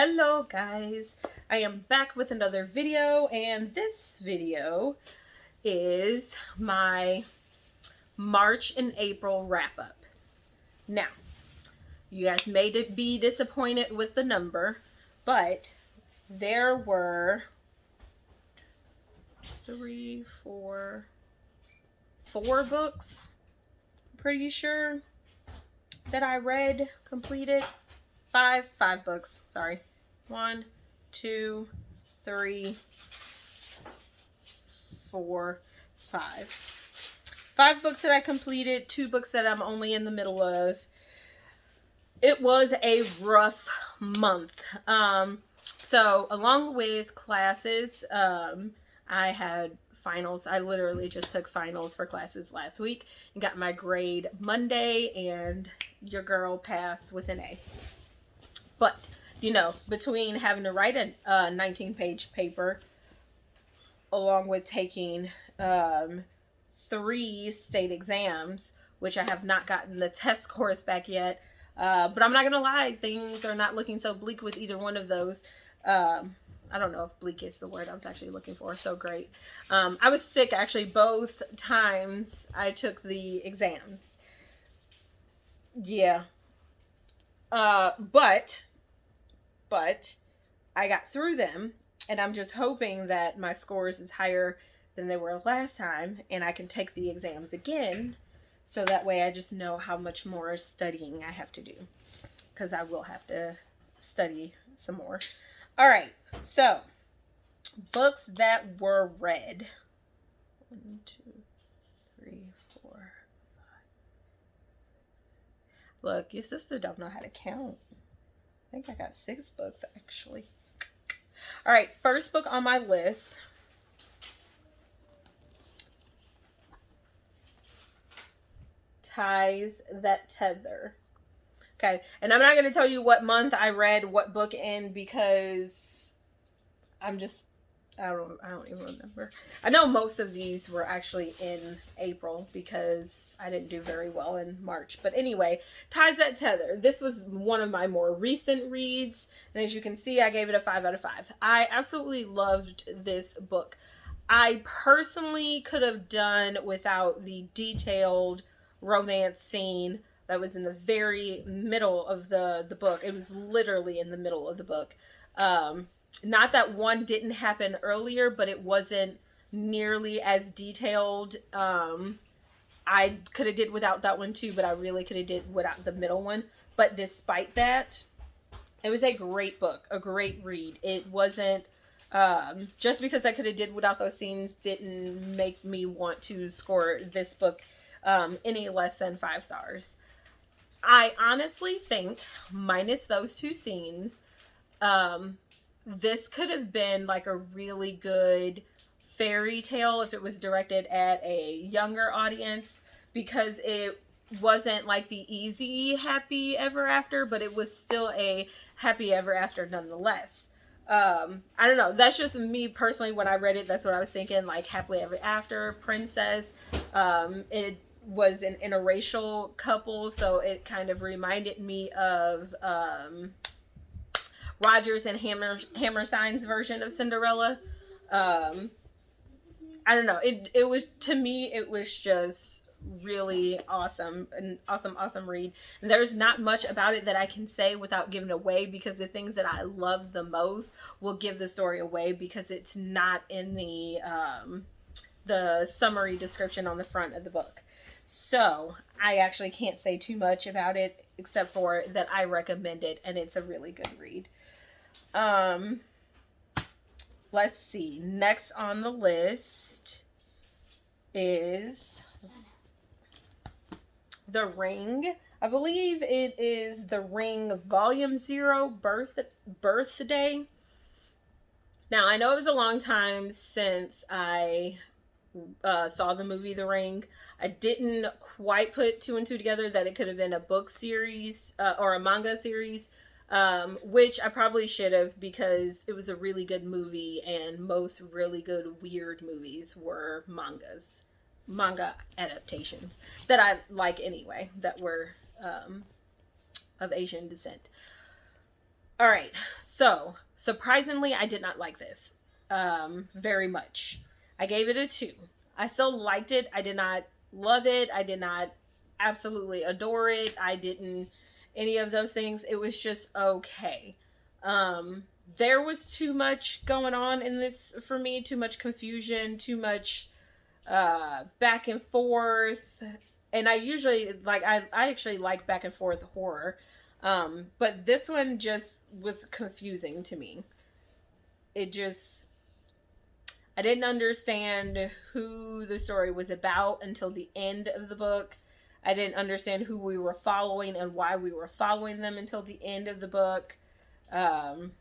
Hello guys, I am back with another video, and this video is my March and April wrap-up. Now, you guys may be disappointed with the number, but there were four books, pretty sure, that I read, completed. Five books, sorry. 1, 2, 3, 4, 5. 5 books that I completed, 2 books that I'm only in the middle of. It was a rough month. So along with classes, I had finals. I literally just took finals for classes last week and got my grade Monday, and your girl passed with an A. But, you know, between having to write a 19-page paper, along with taking 3 state exams, which I have not gotten the test scores back yet, but I'm not going to lie, things are not looking so bleak with either one of those. I don't know if bleak is the word I was actually looking for, so great. I was sick, actually, both times I took the exams. Yeah. But I got through them, and I'm just hoping that my scores is higher than they were last time, and I can take the exams again, so that way I just know how much more studying I have to do, because I will have to study some more. All right, so books that were read. 1, 2, 3, 4, 5, 6. Look, your sister don't know how to count. I think I got 6 books, actually. All right, first book on my list. Ties That Tether. Okay, and I'm not going to tell you what month I read what book in, because I don't even remember. I know most of these were actually in April because I didn't do very well in March. But anyway, Ties That Tether. This was one of my more recent reads. And as you can see, I gave it a 5 out of 5. I absolutely loved this book. I personally could have done without the detailed romance scene that was in the very middle of the book. It was literally in the middle of the book. Not that one didn't happen earlier, but it wasn't nearly as detailed. I could have did without that one too, but I really could have did without the middle one. But despite that, it was a great book, a great read. It wasn't, just because I could have did without those scenes didn't make me want to score this book any less than 5 stars. I honestly think, minus those 2 scenes, this could have been like a really good fairy tale if it was directed at a younger audience, because it wasn't like the easy happy ever after, but it was still a happy ever after nonetheless. I don't know, that's just me personally. When I read it, that's what I was thinking, like happily ever after princess. It was an interracial couple, so it kind of reminded me of Rodgers and Hammerstein's version of Cinderella. I don't know. It was, to me, it was just really awesome. An awesome read. And there's not much about it that I can say without giving away, because the things that I love the most will give the story away, because it's not in the summary description on the front of the book. So I actually can't say too much about it, except for that I recommend it, and it's a really good read. Let's see. Next on the list is The Ring. I believe it is The Ring Volume 0, Birthday. Now, I know it was a long time since I saw the movie The Ring. I didn't quite put 2 and 2 together that it could have been a book series or a manga series, which I probably should have, because it was a really good movie, and most really good weird movies were manga adaptations that I like anyway, that were of Asian descent. All right, So, surprisingly, I did not like this very much. I gave it a 2. I still liked it. I did not love it. I did not absolutely adore it. I didn't any of those things. It was just okay. There was too much going on in this for me, too much confusion, too much back and forth. And I usually I actually like back and forth horror. But this one just was confusing to me. It just, I didn't understand who the story was about until the end of the book. I didn't understand who we were following and why we were following them until the end of the book. And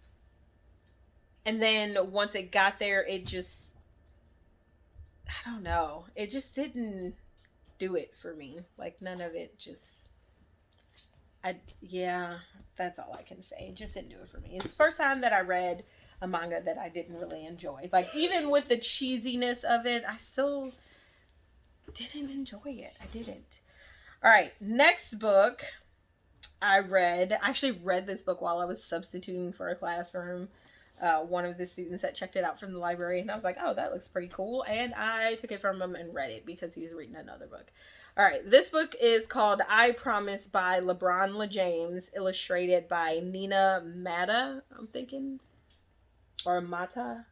then once it got there, it just, I don't know. It just didn't do it for me. Like, none of it just, yeah, that's all I can say. It just didn't do it for me. It's the first time that I read a manga that I didn't really enjoy. Like, even with the cheesiness of it, I still didn't enjoy it. I didn't. All right, next book I actually read this book while I was substituting for a classroom. One of the students that checked it out from the library, and I was like, oh, that looks pretty cool. And I took it from him and read it because he was reading another book. All right, this book is called I Promise by LeBron LeJames, illustrated by Nina Mata, I'm thinking. Or Mata.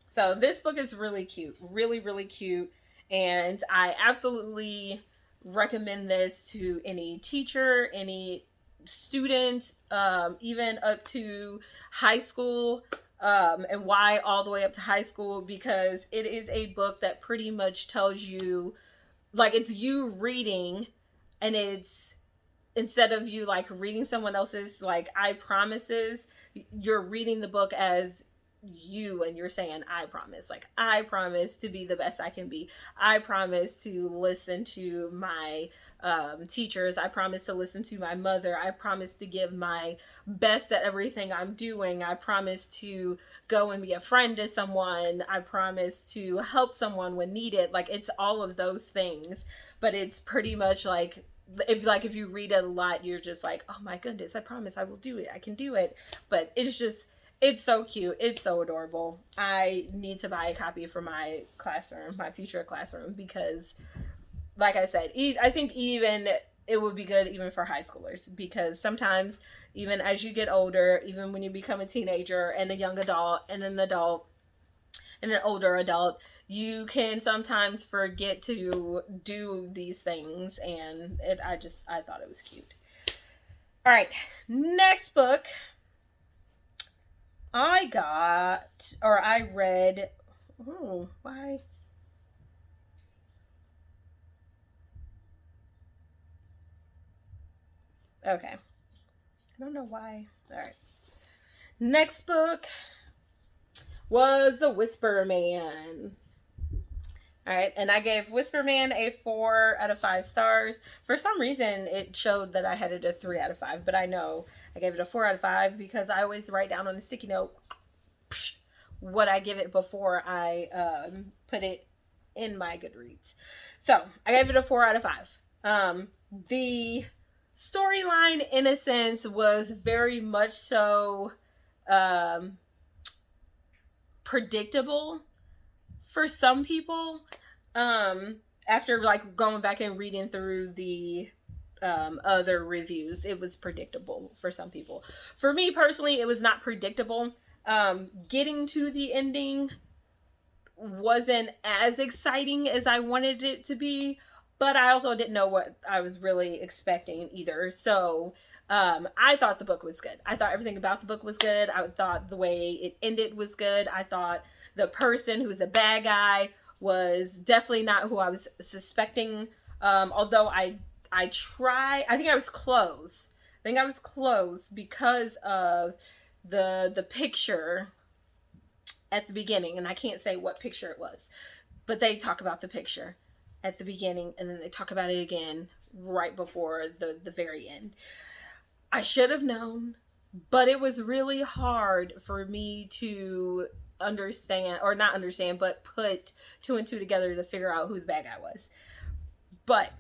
So this book is really cute. Really, really cute. And I absolutely recommend this to any teacher, any student, even up to high school. And why all the way up to high school? Because it is a book that pretty much tells you, like, it's you reading, and it's, instead of you like reading someone else's like I promises, you're reading the book as you, and you're saying, I promise, like, I promise to be the best I can be. I promise to listen to my teachers. I promise to listen to my mother. I promise to give my best at everything I'm doing. I promise to go and be a friend to someone. I promise to help someone when needed. Like, it's all of those things, but it's pretty much like, if you read it a lot, you're just like, oh my goodness, I promise I will do it. I can do it. But it's just, it's so cute. It's so adorable. I need to buy a copy for my classroom, my future classroom, because like I said, I think even it would be good even for high schoolers, because sometimes even as you get older, even when you become a teenager and a young adult and an adult and an older adult, you can sometimes forget to do these things, and I thought it was cute. All right, next book I read. Oh, why? Okay. I don't know why. All right. Next book was The Whisper Man. All right, and I gave Whisper Man a 4 out of 5 stars. For some reason, it showed that I had it a 3 out of 5, but I know I gave it a 4 out of 5 because I always write down on a sticky note what I give it before I put it in my Goodreads. So I gave it a 4 out of 5. The storyline, in a sense, was very much so predictable for some people. After like going back and reading through the other reviews, it was predictable for some people. For me personally, it was not predictable. Getting to the ending wasn't as exciting as I wanted it to be, but I also didn't know what I was really expecting either. So I thought the book was good. I thought everything about the book was good. I thought the way it ended was good. I thought the person who's the bad guy was definitely not who I was suspecting. Although I think I was close. Because of the picture at the beginning, and I can't say what picture it was, but they talk about the picture at the beginning, and then they talk about it again right before the very end. I should have known, but it was really hard for me to understand, or not understand, but put 2 and 2 together to figure out who the bad guy was. But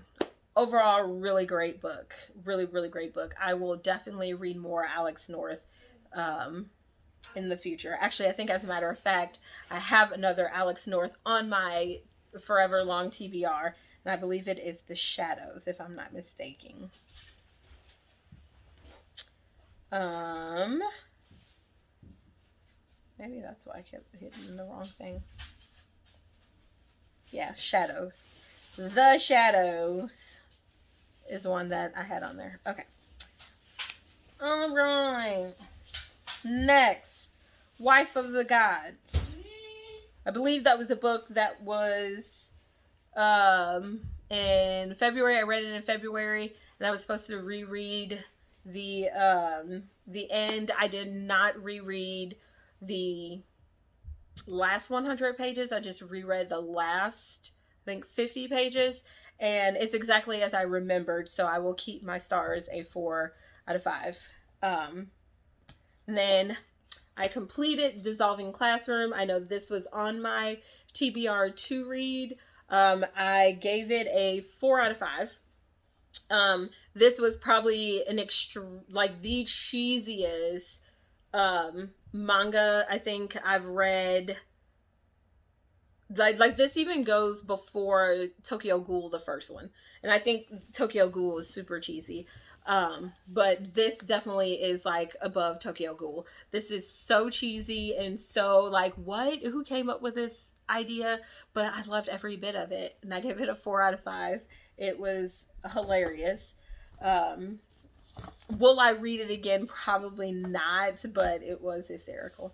overall, really great book. Really, really great book. I will definitely read more Alex North in the future. Actually, I think as a matter of fact, I have another Alex North on my forever long TBR, and I believe it is The Shadows, if I'm not mistaken. Maybe that's why I kept hitting the wrong thing. Yeah, Shadows. The Shadows is one that I had on there. Okay. All right. Next, Wife of the Gods. I believe that was a book that was in February. I read it in February, and I was supposed to reread the end. I did not reread the last 100 pages. I just reread the last, I think, 50 pages, and it's exactly as I remembered, so I will keep my stars a 4 out of 5. And then I completed Dissolving Classroom. I know this was on my TBR to read. I gave it a 4 out of 5. This was probably the cheesiest manga I think I've read. Like this even goes before Tokyo Ghoul, the first one, and I think Tokyo Ghoul is super cheesy. But this definitely is like above Tokyo Ghoul. This is so cheesy and so like, what? Who came up with this idea? But I loved every bit of it, and I gave it a 4 out of 5. It was hilarious. Will I read it again? Probably not, but it was hysterical.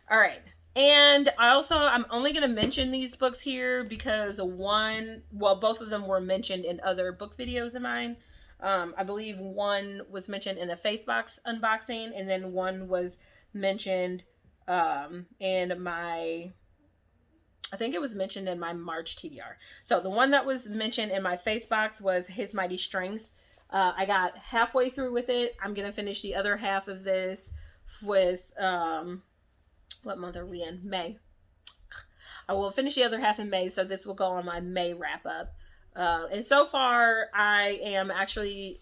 All right. And I'm only going to mention these books here because both of them were mentioned in other book videos of mine. I believe one was mentioned in a Faith Box unboxing, and then one was mentioned in my, I think it was mentioned in my March TBR. So the one that was mentioned in my Faith Box was His Mighty Strength. I got halfway through with it. I'm going to finish the other half of this with, what month are we in? May. I will finish the other half in May, so this will go on my May wrap up. And so far, I am actually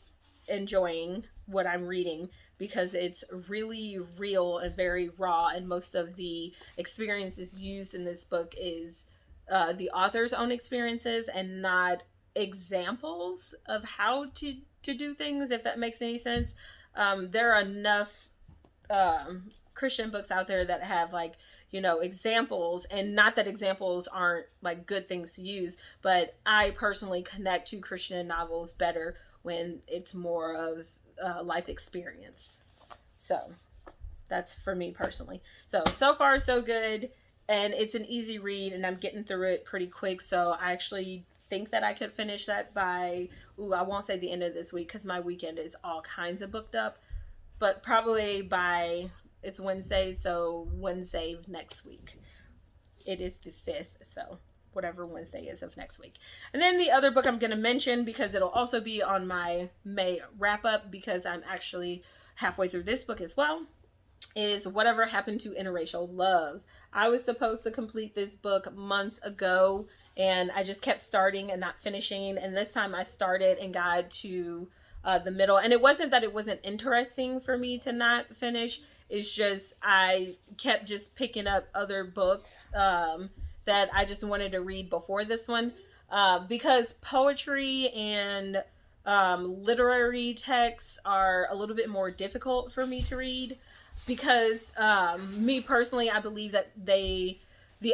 enjoying what I'm reading because it's really real and very raw, and most of the experiences used in this book is the author's own experiences and not examples of how to do things, if that makes any sense. There are enough Christian books out there that have examples, and not that examples aren't like good things to use, but I personally connect to Christian novels better when it's more of life experience. So that's for me personally. So far so good, and it's an easy read, and I'm getting through it pretty quick. So I actually think that I could finish that by, I won't say the end of this week because my weekend is all kinds of booked up, but probably by, it's Wednesday, so Wednesday of next week. It is the 5th, so whatever Wednesday is of next week. And then the other book I'm going to mention, because it'll also be on my May wrap-up, because I'm actually halfway through this book as well, is Whatever Happened to Interracial Love. I was supposed to complete this book months ago, and I just kept starting and not finishing, and this time I started and got to the middle, and it wasn't that it wasn't interesting for me to not finish. It's just I kept just picking up other books that I just wanted to read before this one, because poetry and literary texts are a little bit more difficult for me to read, because me personally, I believe that the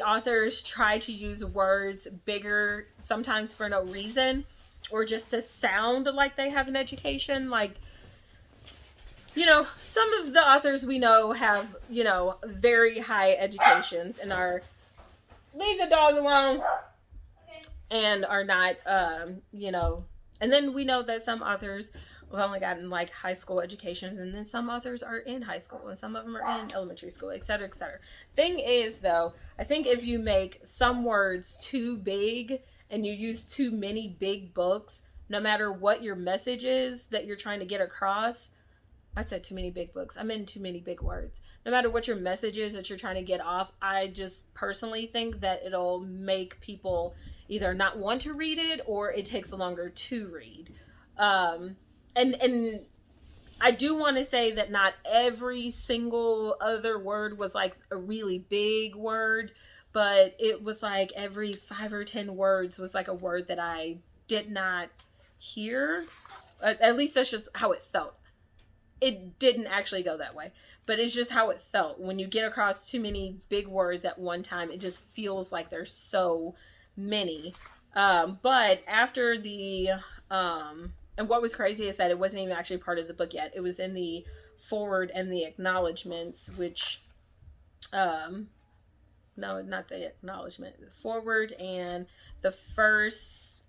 authors try to use words bigger sometimes for no reason, or just to sound like they have an education. Like, some of the authors we know have, very high educations and are, leave the dog alone, and are not, and then we know that some authors have only gotten like high school educations, and then some authors are in high school, and some of them are in elementary school, etc., etc. Thing is, though, I think if you make some words too big and you use too many big books, no matter what your message is that you're trying to get across, I said too many big books, I meant too many big words. No matter what your message is that you're trying to get off, I just personally think that it'll make people either not want to read it or it takes longer to read. And I do want to say that not every single other word was like a really big word, but it was like every 5 or 10 words was like a word that I did not hear. At least that's just how it felt. It didn't actually go that way, but it's just how it felt. When you get across too many big words at one time, it just feels like there's so many. But after the and what was crazy is that it wasn't even actually part of the book yet. It was in the forward and the acknowledgments, which no, not the acknowledgement, the forward and the first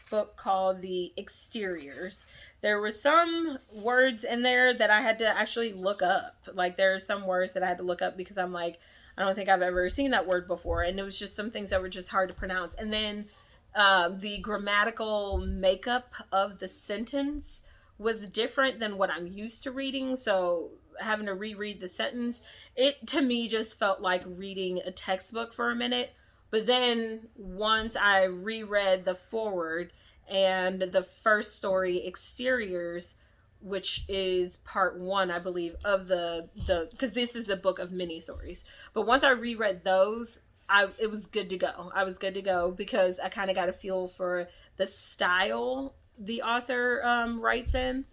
book called The Exteriors. There were some words in there that I had to actually look up. Like, there are some words that I had to look up because I'm like, I don't think I've ever seen that word before. And it was just some things that were just hard to pronounce. And then the grammatical makeup of the sentence was different than what I'm used to reading. So having to reread the sentence, it to me just felt like reading a textbook for a minute. But then once I reread the forward and the first story, Exteriors, which is part 1, I believe, of the because this is a book of mini stories. But once I reread those, it was good to go. I was good to go because I kind of got a feel for the style the author writes in.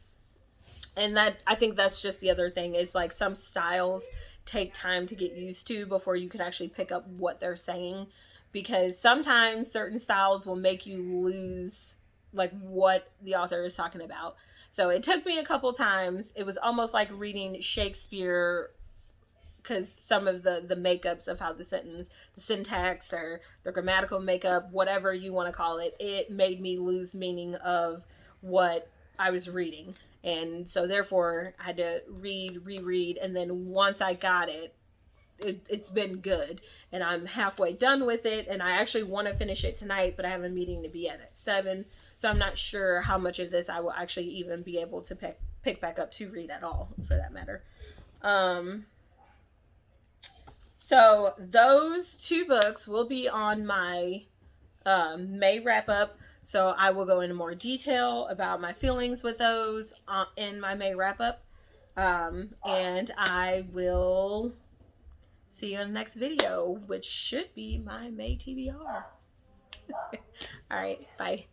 And that, I think that's just the other thing, is like some styles take time to get used to before you can actually pick up what they're saying, because sometimes certain styles will make you lose like what the author is talking about. So it took me a couple times. It was almost like reading Shakespeare, because some of the makeups of how the sentence, the syntax or the grammatical makeup, whatever you want to call it, it made me lose meaning of what I was reading. And so therefore I had to reread, and then once I got it, it's been good, and I'm halfway done with it, and I actually want to finish it tonight, but I have a meeting to be at 7, so I'm not sure how much of this I will actually even be able to pick back up to read at all, for that matter. So those 2 books will be on my May wrap up. So I will go into more detail about my feelings with those in my May wrap up. And I will see you in the next video, which should be my May TBR. All right, bye.